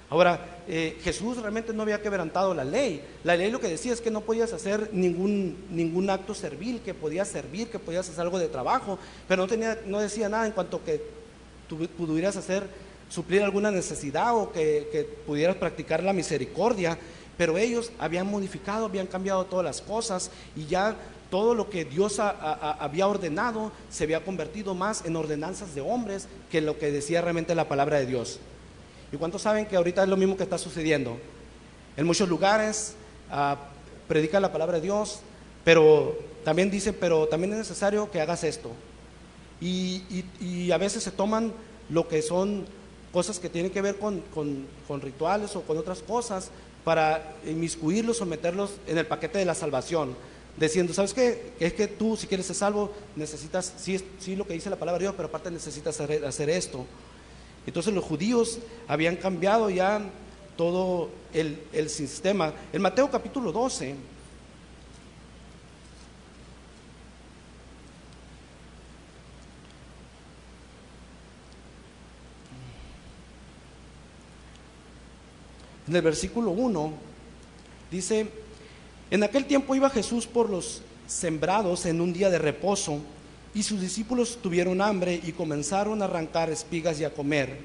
Ahora, Jesús realmente no había quebrantado la ley. La ley lo que decía es que no podías hacer ningún acto servil, que podías servir, que podías hacer algo de trabajo, pero no decía nada en cuanto que tú pudieras suplir alguna necesidad o que pudieras practicar la misericordia. Pero ellos habían modificado, habían cambiado todas las cosas, y ya todo lo que Dios había ordenado se había convertido más en ordenanzas de hombres que lo que decía realmente la palabra de Dios. ¿Y cuántos saben que ahorita es lo mismo que está sucediendo? En muchos lugares predica la palabra de Dios, pero también dice, pero también es necesario que hagas esto. Y a veces se toman lo que son cosas que tienen que ver con rituales o con otras cosas para inmiscuirlos o meterlos en el paquete de la salvación, diciendo, ¿sabes qué? Es que tú, si quieres ser salvo, necesitas, sí lo que dice la palabra de Dios, pero aparte necesitas hacer esto. Entonces los judíos habían cambiado ya todo el sistema. En Mateo capítulo 12, en el versículo 1, dice: en aquel tiempo iba Jesús por los sembrados en un día de reposo, y sus discípulos tuvieron hambre y comenzaron a arrancar espigas y a comer.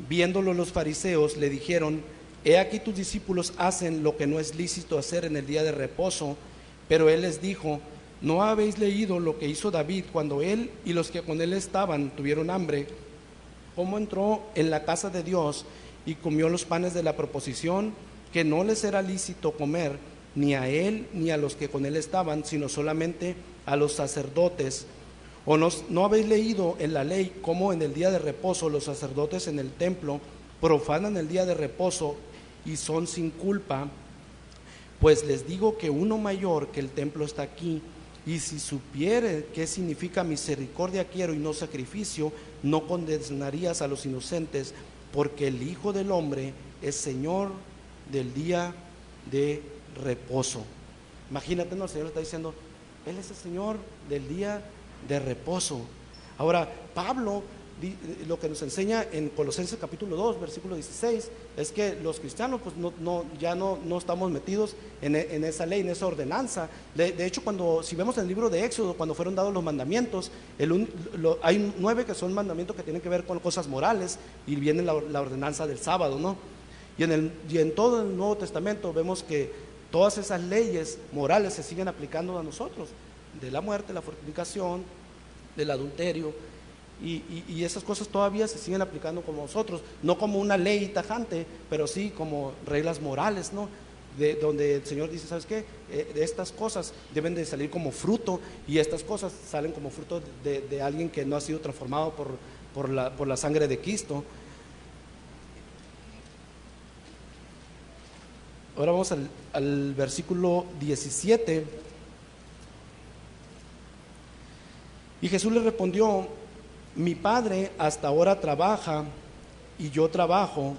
Viéndolo los fariseos, le dijeron: he aquí tus discípulos hacen lo que no es lícito hacer en el día de reposo. Pero él les dijo: ¿no habéis leído lo que hizo David cuando él y los que con él estaban tuvieron hambre? ¿Cómo entró en la casa de Dios y comió los panes de la proposición, que no les era lícito comer, ni a él ni a los que con él estaban, sino solamente a los sacerdotes. ¿O no habéis leído en la ley cómo en el día de reposo los sacerdotes en el templo profanan el día de reposo y son sin culpa? Pues les digo que uno mayor que el templo está aquí, y si supiere qué significa misericordia quiero y no sacrificio, no condenarías a los inocentes, porque el Hijo del Hombre es Señor del día de reposo. Imagínate, ¿no? El Señor está diciendo, Él es el Señor del día de reposo. Ahora, Pablo lo que nos enseña en Colosenses capítulo 2, versículo 16, es que los cristianos pues ya no estamos metidos en esa ley, en esa ordenanza. De hecho, si vemos en el libro de Éxodo, cuando fueron dados los mandamientos, hay 9 que son mandamientos que tienen que ver con cosas morales, y viene la ordenanza del sábado, ¿no? Y en todo el Nuevo Testamento vemos que todas esas leyes morales se siguen aplicando a nosotros, de la muerte, la fornicación, del adulterio, y esas cosas todavía se siguen aplicando con nosotros, no como una ley tajante, pero sí como reglas morales, ¿no? Donde el Señor dice, ¿sabes qué? Estas cosas deben de salir como fruto, y estas cosas salen como fruto de alguien que no ha sido transformado por la sangre de Cristo. Ahora vamos al versículo 17. Y Jesús le respondió, mi Padre hasta ahora trabaja y yo trabajo.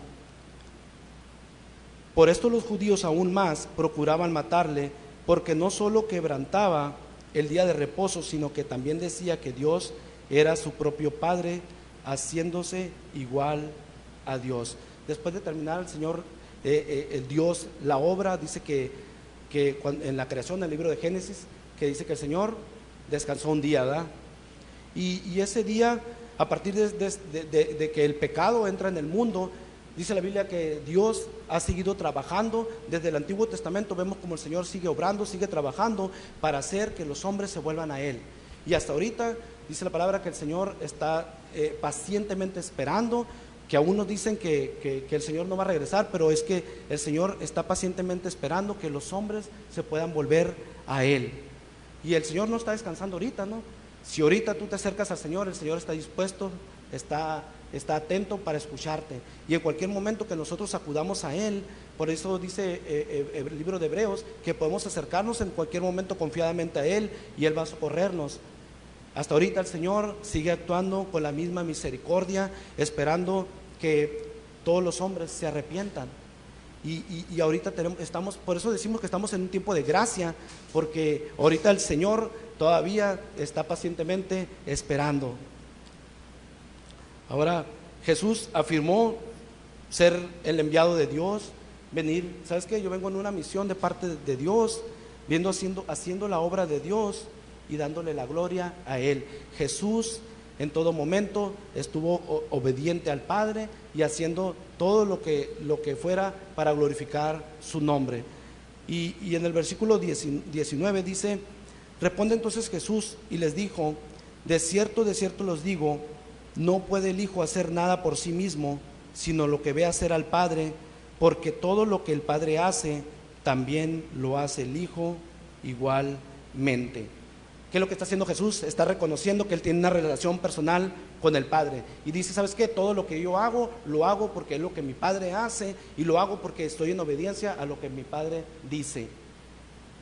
Por esto los judíos aún más procuraban matarle, porque no solo quebrantaba el día de reposo, sino que también decía que Dios era su propio Padre, haciéndose igual a Dios. Después de terminar el Señor, el Dios, la obra, dice que en la creación del libro de Génesis, que dice que el Señor descansó un día, ¿verdad? Y ese día, a partir de que el pecado entra en el mundo, dice la Biblia que Dios ha seguido trabajando. Desde el Antiguo Testamento vemos como el Señor sigue obrando, sigue trabajando para hacer que los hombres se vuelvan a Él. Y hasta ahorita dice la palabra que el Señor está pacientemente esperando, que aún nos dicen que el Señor no va a regresar, pero es que el Señor está pacientemente esperando que los hombres se puedan volver a Él. Y el Señor no está descansando ahorita, ¿no? Si ahorita tú te acercas al Señor, el Señor está dispuesto, está atento para escucharte. Y en cualquier momento que nosotros acudamos a Él, por eso dice el libro de Hebreos, que podemos acercarnos en cualquier momento confiadamente a Él, y Él va a socorrernos. Hasta ahorita el Señor sigue actuando con la misma misericordia, esperando que todos los hombres se arrepientan. Y ahorita por eso decimos que estamos en un tiempo de gracia, porque ahorita el Señor todavía está pacientemente esperando. Ahora, Jesús afirmó ser el enviado de Dios, venir, ¿sabes qué? Yo vengo en una misión de parte de Dios, haciendo la obra de Dios y dándole la gloria a Él. Jesús en todo momento estuvo obediente al Padre y haciendo todo lo que fuera para glorificar su nombre. Y en el versículo 19 dice, responde entonces Jesús y les dijo, de cierto los digo, no puede el Hijo hacer nada por sí mismo, sino lo que ve hacer al Padre, porque todo lo que el Padre hace, también lo hace el Hijo igualmente. ¿Qué es lo que está haciendo Jesús? Está reconociendo que Él tiene una relación personal con el Padre. Y dice, ¿sabes qué? Todo lo que yo hago, lo hago porque es lo que mi Padre hace, y lo hago porque estoy en obediencia a lo que mi Padre dice.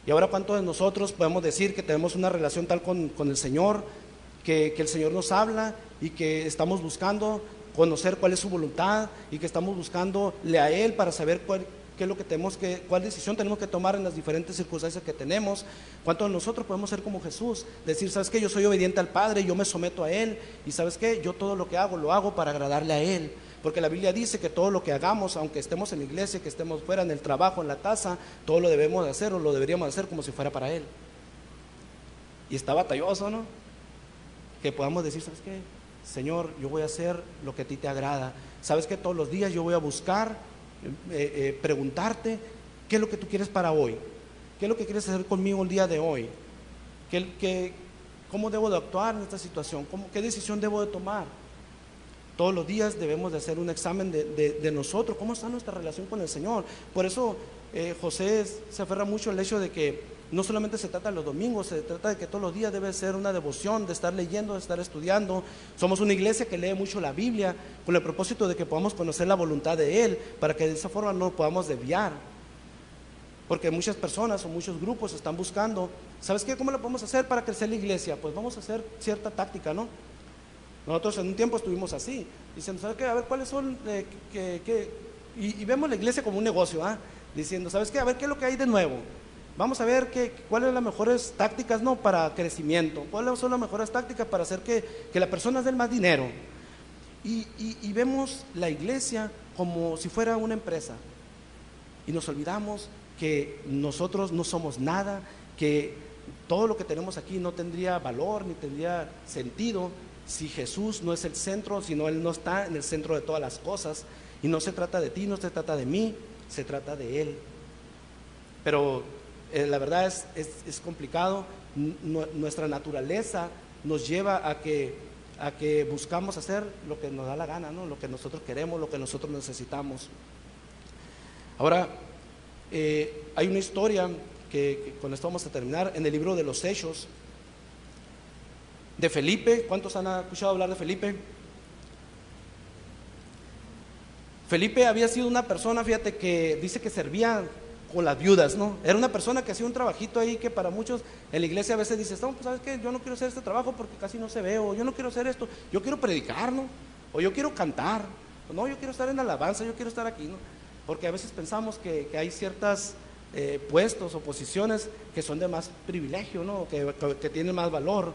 Y ahora, ¿cuántos de nosotros podemos decir que tenemos una relación tal con el Señor, que el Señor nos habla y que estamos buscando conocer cuál es su voluntad y que estamos buscándole a Él para saber qué es lo que cuál decisión tenemos que tomar en las diferentes circunstancias que tenemos? ¿Cuántos de nosotros podemos ser como Jesús? Decir, ¿sabes qué? Yo soy obediente al Padre, yo me someto a Él, y ¿sabes qué? Yo todo lo que hago, lo hago para agradarle a Él. Porque la Biblia dice que todo lo que hagamos, aunque estemos en la iglesia, que estemos fuera, en el trabajo, en la casa, todo lo debemos de hacer o lo deberíamos de hacer como si fuera para Él. Y está batalloso, ¿no? Que podamos decir, ¿sabes qué? Señor, yo voy a hacer lo que a ti te agrada. ¿Sabes qué? Todos los días yo voy a buscar, preguntarte, ¿qué es lo que tú quieres para hoy? ¿Qué es lo que quieres hacer conmigo el día de hoy? ¿Cómo debo de actuar en esta situación? ¿Qué decisión debo de tomar? Todos los días debemos de hacer un examen de nosotros, cómo está nuestra relación con el Señor. Por eso José se aferra mucho al hecho de que no solamente se trata de los domingos, se trata de que todos los días debe ser una devoción, de estar leyendo, de estar estudiando. Somos una iglesia que lee mucho la Biblia con el propósito de que podamos conocer la voluntad de Él, para que de esa forma no podamos desviar. Porque muchas personas o muchos grupos están buscando, ¿sabes qué? ¿Cómo lo podemos hacer para crecer la iglesia? Pues vamos a hacer cierta táctica, ¿no? Nosotros en un tiempo estuvimos así, diciendo, ¿sabes qué? A ver, ¿cuáles son? Y vemos la iglesia como un negocio, diciendo, ¿sabes qué? A ver, ¿qué es lo que hay de nuevo? Vamos a ver cuáles son las mejores tácticas, ¿no? Para crecimiento, cuáles son las mejores tácticas para hacer que las personas den más dinero. Y vemos la iglesia como si fuera una empresa, y nos olvidamos que nosotros no somos nada, que todo lo que tenemos aquí no tendría valor ni tendría sentido si Jesús no es el centro, si no Él no está en el centro de todas las cosas. Y no se trata de ti, no se trata de mí, se trata de Él. Pero la verdad es complicado. Nuestra naturaleza nos lleva a que buscamos hacer lo que nos da la gana, ¿no? Lo que nosotros queremos, lo que nosotros necesitamos. Ahora, hay una historia que con esto vamos a terminar, en el libro de los Hechos, de Felipe. ¿Cuántos han escuchado hablar de Felipe? Felipe había sido una persona, fíjate, que dice que servía con las viudas, ¿no? Era una persona que hacía un trabajito ahí que para muchos en la iglesia a veces dice, pues, ¿sabes qué? Yo no quiero hacer este trabajo porque casi no se ve, o yo no quiero hacer esto, yo quiero predicar, ¿no? O yo quiero cantar, o no, yo quiero estar en alabanza, yo quiero estar aquí, ¿no? Porque a veces pensamos que hay ciertas puestos o posiciones que son de más privilegio, ¿no? Que tienen más valor.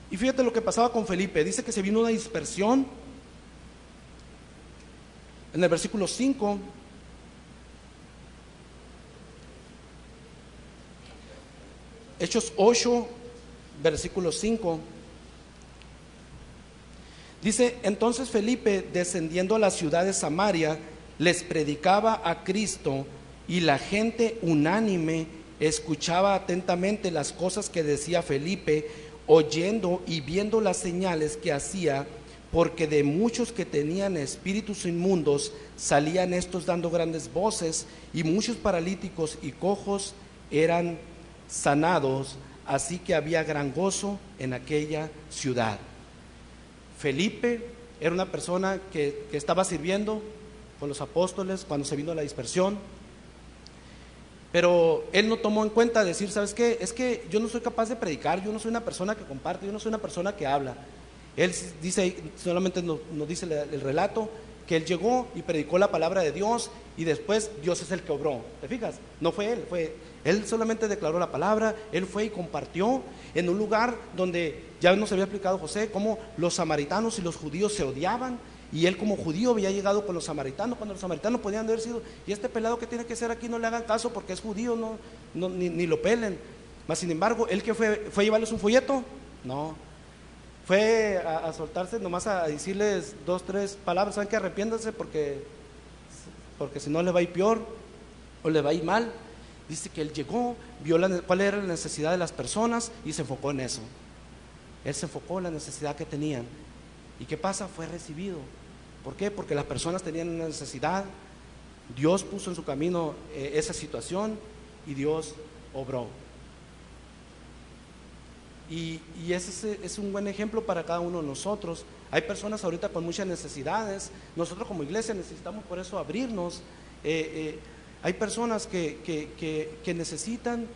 Y fíjate lo que pasaba con Felipe. Dice que se vino una dispersión. En el versículo 5, Hechos 8, versículo 5, dice, entonces Felipe, descendiendo a la ciudad de Samaria, les predicaba a Cristo, y la gente unánime escuchaba atentamente las cosas que decía Felipe, oyendo y viendo las señales que hacía, porque de muchos que tenían espíritus inmundos salían estos dando grandes voces, y muchos paralíticos y cojos eran sanados, así que había gran gozo en aquella ciudad. Felipe era una persona que estaba sirviendo con los apóstoles cuando se vino la dispersión, pero él no tomó en cuenta decir, ¿sabes qué? Es que yo no soy capaz de predicar, yo no soy una persona que comparte, yo no soy una persona que habla. Él dice, solamente nos dice el relato, que él llegó y predicó la palabra de Dios, y después Dios es el que obró. ¿Te fijas? No fue él solamente declaró la palabra, él fue y compartió en un lugar donde ya nos había explicado José cómo los samaritanos y los judíos se odiaban, y él como judío había llegado con los samaritanos, cuando los samaritanos podían haber sido, y este pelado que tiene que ser aquí, no le hagan caso porque es judío, ni lo pelen. Mas sin embargo, él que fue a llevarles un folleto, no, fue a soltarse nomás a decirles 2, 3 palabras, saben que arrepiéndanse porque si no le va a ir peor o le va a ir mal. Dice que él llegó, vio cuál era la necesidad de las personas y se enfocó en eso. Él se enfocó en la necesidad que tenían. ¿Y qué pasa? Fue recibido. ¿Por qué? Porque las personas tenían una necesidad, Dios puso en su camino esa situación y Dios obró. Y ese es un buen ejemplo para cada uno de nosotros. Hay personas ahorita con muchas necesidades. Nosotros como iglesia necesitamos por eso abrirnos. Hay personas que necesitan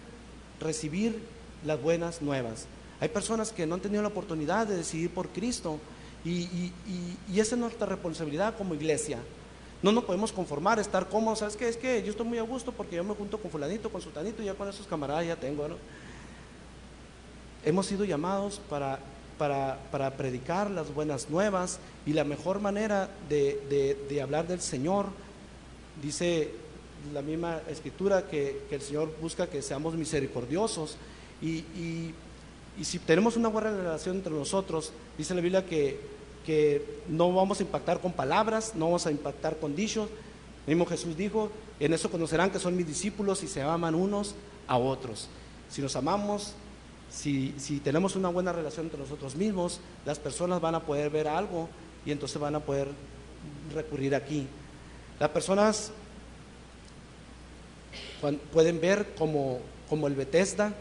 recibir las buenas nuevas. Hay personas que no han tenido la oportunidad de decidir por Cristo. Y esa es nuestra responsabilidad como iglesia. No nos podemos conformar, estar cómodos. ¿Sabes qué? Es que yo estoy muy a gusto porque yo me junto con fulanito, con sultanito, y ya con esos camaradas ya tengo, ¿no? Hemos sido llamados para predicar las buenas nuevas, y la mejor manera de hablar del Señor, dice la misma escritura que el Señor busca que seamos misericordiosos, y si tenemos una buena relación entre nosotros, dice la Biblia que no vamos a impactar con palabras, no vamos a impactar con dichos. El mismo Jesús dijo, en eso conocerán que son mis discípulos si se aman unos a otros. Si nos amamos, si tenemos una buena relación entre nosotros mismos, las personas van a poder ver algo y entonces van a poder recurrir aquí. Las personas pueden ver como el Bethesda.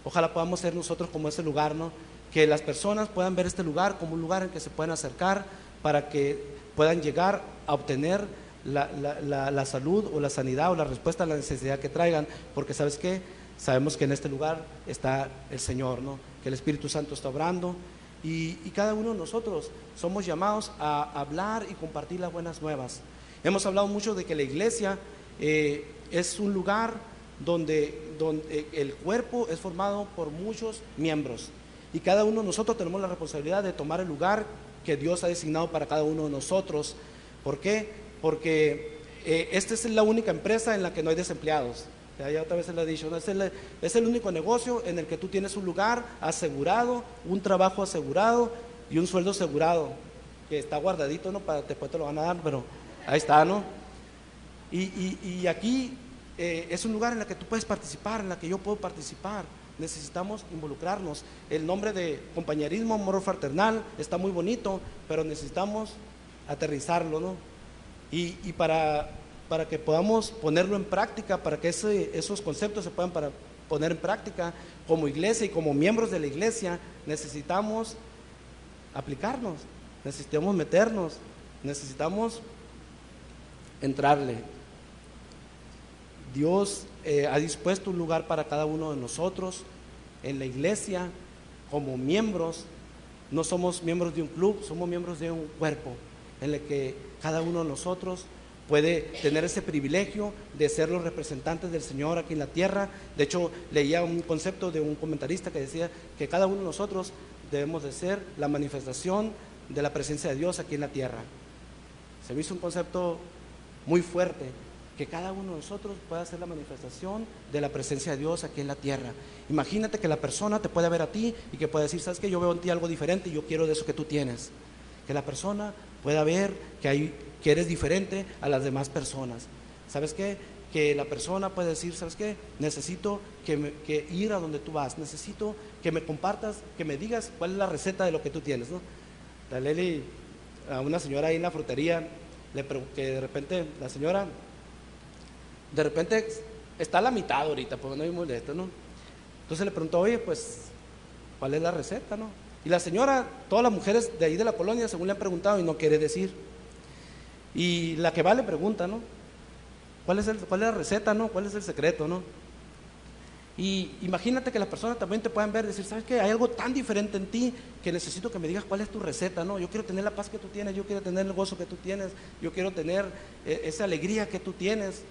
Ojalá podamos ser nosotros como ese lugar, ¿no? Que las personas puedan ver este lugar como un lugar en que se pueden acercar para que puedan llegar a obtener la salud o la sanidad o la respuesta a la necesidad que traigan, porque ¿sabes qué? Sabemos que en este lugar está el Señor, ¿no? Que el Espíritu Santo está obrando y cada uno de nosotros somos llamados a hablar y compartir las buenas nuevas. Hemos hablado mucho de que la iglesia es un lugar donde el cuerpo es formado por muchos miembros y cada uno de nosotros tenemos la responsabilidad de tomar el lugar que Dios ha designado para cada uno de nosotros. ¿Por qué? Porque esta es la única empresa en la que no hay desempleados. Ya otra vez se lo he dicho, ¿no? Es el único negocio en el que tú tienes un lugar asegurado, un trabajo asegurado y un sueldo asegurado, que está guardadito, ¿no? Después te lo van a dar, pero ahí está, ¿no? Y aquí es un lugar en el que tú puedes participar, en el que yo puedo participar. Necesitamos involucrarnos. El nombre de compañerismo, amor fraternal, está muy bonito, pero necesitamos aterrizarlo, ¿no? Y para que podamos ponerlo en práctica, para que esos conceptos se puedan poner en práctica como iglesia y como miembros de la iglesia, necesitamos aplicarnos, necesitamos meternos, necesitamos entrarle. Dios ha dispuesto un lugar para cada uno de nosotros en la iglesia como miembros. No somos miembros de un club, somos miembros de un cuerpo en el que cada uno de nosotros puede tener ese privilegio de ser los representantes del Señor aquí en la tierra. De hecho, leía un concepto de un comentarista que decía que cada uno de nosotros debemos de ser la manifestación de la presencia de Dios aquí en la tierra. Se me hizo un concepto muy fuerte, que cada uno de nosotros pueda ser la manifestación de la presencia de Dios aquí en la tierra. Imagínate que la persona te pueda ver a ti y que pueda decir, ¿sabes qué? Yo veo en ti algo diferente y yo quiero de eso que tú tienes. Que la persona pueda ver que eres diferente a las demás personas. ¿Sabes qué? Que la persona puede decir, ¿sabes qué? Necesito que ir a donde tú vas, necesito que me compartas, que me digas cuál es la receta de lo que tú tienes, ¿no? La Leli, a una señora ahí en la frutería, que de repente la señora está a la mitad ahorita, porque no hay molesto, ¿no? Entonces le preguntó, oye, pues, ¿cuál es la receta, no? Y la señora, todas las mujeres de ahí de la colonia, según le han preguntado, y no quiere decir. Y la que va le pregunta, ¿no? ¿Cuál es la receta, no? ¿Cuál es el secreto, no? Y imagínate que las personas también te puedan ver y decir, ¿sabes qué? Hay algo tan diferente en ti que necesito que me digas cuál es tu receta, ¿no? Yo quiero tener la paz que tú tienes, yo quiero tener el gozo que tú tienes, yo quiero tener esa alegría que tú tienes.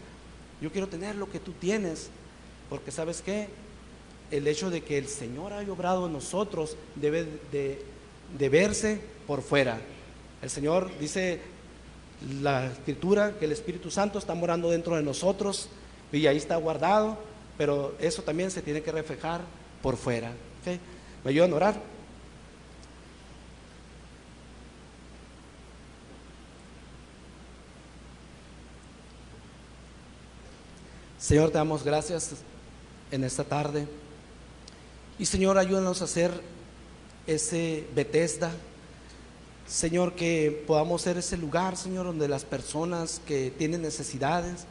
Yo quiero tener lo que tú tienes, porque ¿sabes qué? El hecho de que el Señor haya obrado en nosotros debe de verse por fuera. El Señor dice la Escritura que el Espíritu Santo está morando dentro de nosotros y ahí está guardado, pero eso también se tiene que reflejar por fuera. ¿Okay? ¿Me ayudan a orar? Señor, te damos gracias en esta tarde. Y Señor, ayúdanos a hacer ese Bethesda. Señor, que podamos ser ese lugar, Señor, donde las personas que tienen necesidades,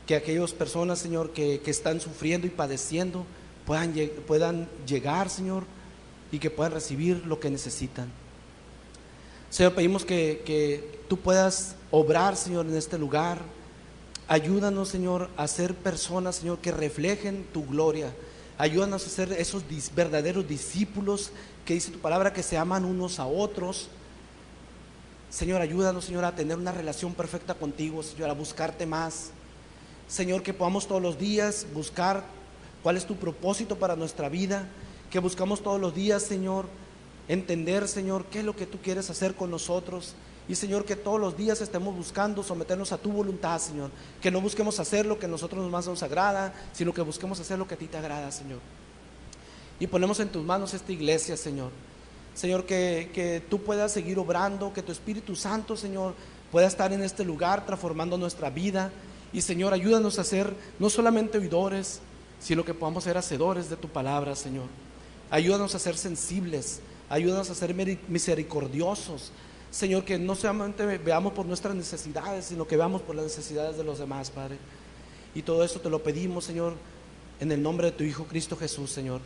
que aquellas personas, Señor, que están sufriendo y padeciendo, puedan llegar, Señor, y que puedan recibir lo que necesitan. Señor, pedimos que tú puedas obrar, Señor, en este lugar. Ayúdanos, Señor, a ser personas, Señor, que reflejen tu gloria. Ayúdanos a ser esos verdaderos discípulos que dice tu palabra, que se aman unos a otros. Señor, ayúdanos, Señor, a tener una relación perfecta contigo, Señor, a buscarte más. Señor, que podamos todos los días buscar cuál es tu propósito para nuestra vida, que buscamos todos los días, Señor, entender, Señor, qué es lo que tú quieres hacer con nosotros. Y Señor, que todos los días estemos buscando someternos a tu voluntad, Señor. Que no busquemos hacer lo que a nosotros más nos agrada, sino que busquemos hacer lo que a ti te agrada, Señor. Y ponemos en tus manos esta iglesia, Señor. Señor, que tú puedas seguir obrando, que tu Espíritu Santo, Señor, pueda estar en este lugar transformando nuestra vida. Y Señor, ayúdanos a ser no solamente oidores, sino que podamos ser hacedores de tu palabra, Señor. Ayúdanos a ser sensibles, ayúdanos a ser misericordiosos. Señor, que no solamente veamos por nuestras necesidades, sino que veamos por las necesidades de los demás, Padre. Y todo esto te lo pedimos, Señor, en el nombre de tu Hijo Cristo Jesús, Señor.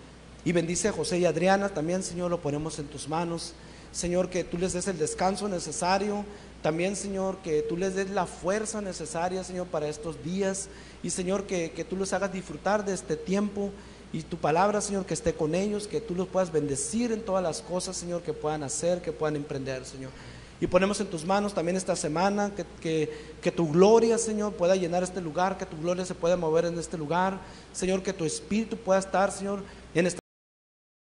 Y bendice a José y Adriana también, Señor, lo ponemos en tus manos. Señor, que tú les des el descanso necesario. También, Señor, que tú les des la fuerza necesaria, Señor, para estos días. Y, Señor, que tú los hagas disfrutar de este tiempo. Y tu palabra, Señor, que esté con ellos, que tú los puedas bendecir en todas las cosas, Señor, que puedan hacer, que puedan emprender, Señor. Y ponemos en tus manos también esta semana, que tu gloria, Señor, pueda llenar este lugar, que tu gloria se pueda mover en este lugar. Señor, que tu espíritu pueda estar, Señor, en esta